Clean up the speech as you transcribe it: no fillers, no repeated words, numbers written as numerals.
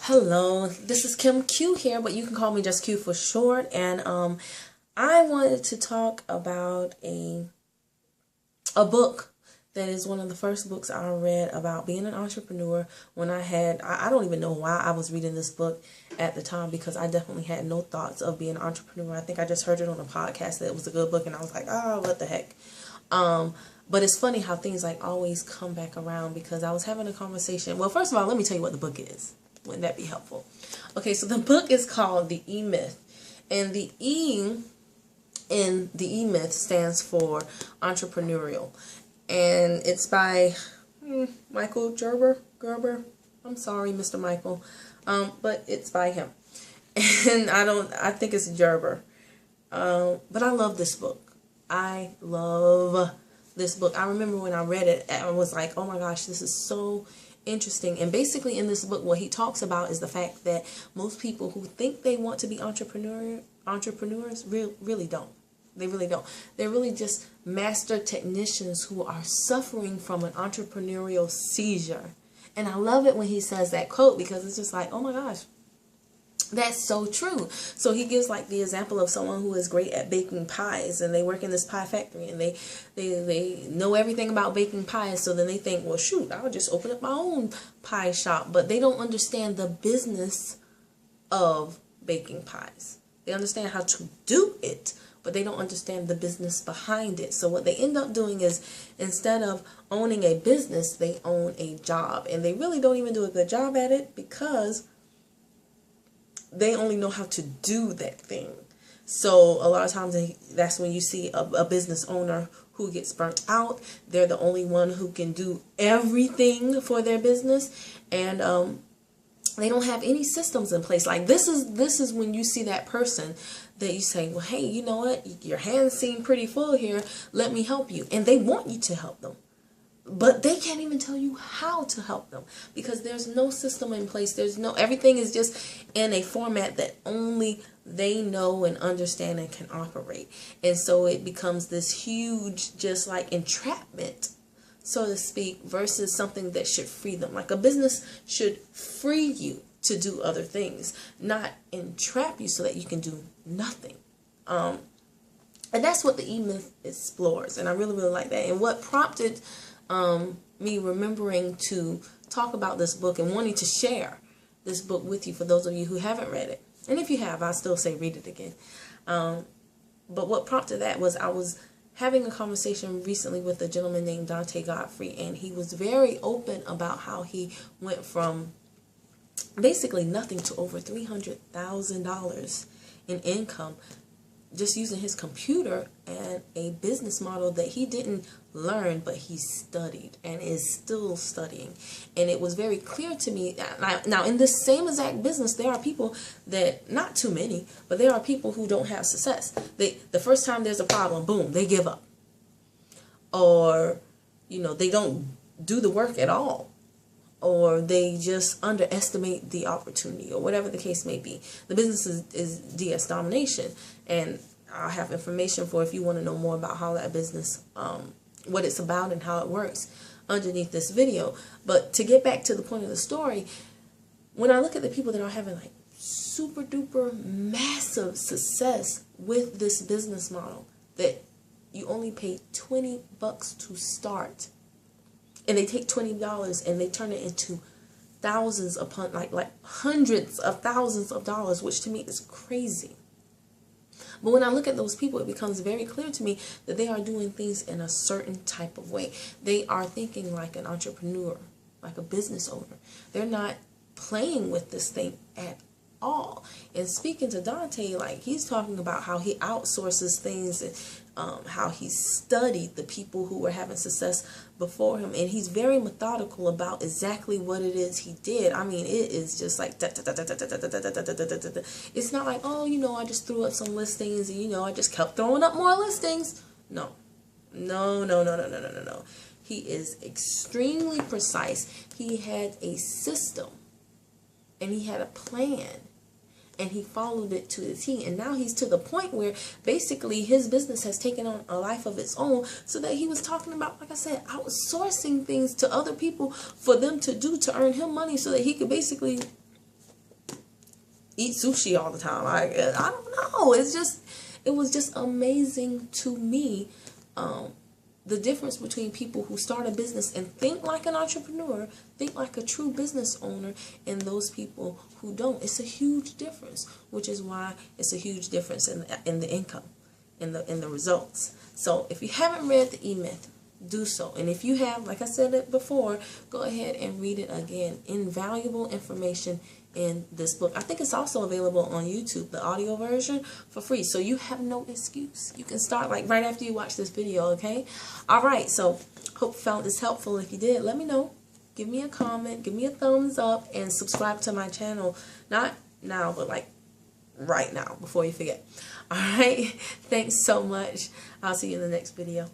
Hello, this is Kim Q here, but you can call me just Q for short. And I wanted to talk about a book that is one of the first books I read about being an entrepreneur. When I don't even know why I was reading this book at the time, because I definitely had no thoughts of being an entrepreneur. I think I just heard it on a podcast that it was a good book, and I was like, oh, what the heck. But it's funny how things like always come back around, because I was having a conversation. Well, first of all, let me tell you what the book is. Wouldn't that be helpful? Okay, so the book is called The E-Myth. And the E in the E-Myth stands for entrepreneurial. And it's by Michael Gerber. I'm sorry, Mr. Michael. But it's by him. And I think it's Gerber. But I love this book. I love this book. I remember when I read it, I was like, oh my gosh, this is so interesting. And basically in this book, what he talks about is the fact that most people who think they want to be entrepreneurs really don't. They really don't. They're really just master technicians who are suffering from an entrepreneurial seizure. And I love it when he says that quote, because it's just like, oh my gosh, that's so true. So he gives like the example of someone who is great at baking pies, and they work in this pie factory, and they know everything about baking pies. So then they think, well, shoot, I'll just open up my own pie shop. But they don't understand the business of baking pies. They understand how to do it, but they don't understand the business behind it. So what they end up doing is, instead of owning a business, they own a job. And they really don't even do a good job at it, because they only know how to do that thing. So a lot of times that's when you see a business owner who gets burnt out. They're the only one who can do everything for their business, and they don't have any systems in place. Like this is when you see that person that you say, well, hey, you know what? Your hands seem pretty full here. Let me help you. And they want you to help them. But they can't even tell you how to help them, because there's no system in place. Everything is just in a format that only they know and understand and can operate. And so it becomes this huge, just like entrapment, so to speak, versus something that should free them. Like a business should free you to do other things, not entrap you so that you can do nothing. And that's what the E-Myth explores. And I really, really like that. And what prompted me remembering to talk about this book and wanting to share this book with you, for those of you who haven't read it. And if you have, I still say read it again. But what prompted that was, I was having a conversation recently with a gentleman named Dante Godfrey, and he was very open about how he went from basically nothing to over $300,000 in income, just using his computer and a business model that he didn't learn, but he studied and is still studying. And it was very clear to me that now in this same exact business, there are people that, not too many, but there are people who don't have success. The first time there's a problem, boom, they give up. Or, they don't do the work at all. Or they just underestimate the opportunity, or whatever the case may be. The business is DS Domination, and I'll have information for if you want to know more about how that business, what it's about and how it works, underneath this video. But to get back to the point of the story, when I look at the people that are having like super duper massive success with this business model, that you only pay $20 to start, and they take $20 and they turn it into thousands upon like hundreds of thousands of dollars, which to me is crazy. But when I look at those people, it becomes very clear to me that they are doing things in a certain type of way. They are thinking like an entrepreneur, like a business owner. They're not playing with this thing at all. And speaking to Dante, like, he's talking about how he outsources things, and how he studied the people who were having success before him, and he's very methodical about exactly what it is he did. I mean, it is just like it's not like, oh, I just threw up some listings and I just kept throwing up more listings. No. He is extremely precise. He had a system, and he had a plan, and he followed it to the T. And now he's to the point where basically his business has taken on a life of its own, so that he was talking about, like I said, outsourcing things to other people for them to do, to earn him money, so that he could basically eat sushi all the time. I don't know. It was just amazing to me. The difference between people who start a business and think like an entrepreneur, think like a true business owner, and those people who don't. It's a huge difference, which is why it's a huge difference in the income, in the results. So if you haven't read the E-Myth, do so. And if you have, like I said it before, go ahead and read it again. Invaluable information in this book. I think it's also available on YouTube, the audio version, for free. So you have no excuse. You can start like right after you watch this video, okay? All right, so hope you found this helpful. If you did, let me know. Give me a comment, give me a thumbs up, and subscribe to my channel. Not now, but like right now before you forget. All right, thanks so much. I'll see you in the next video.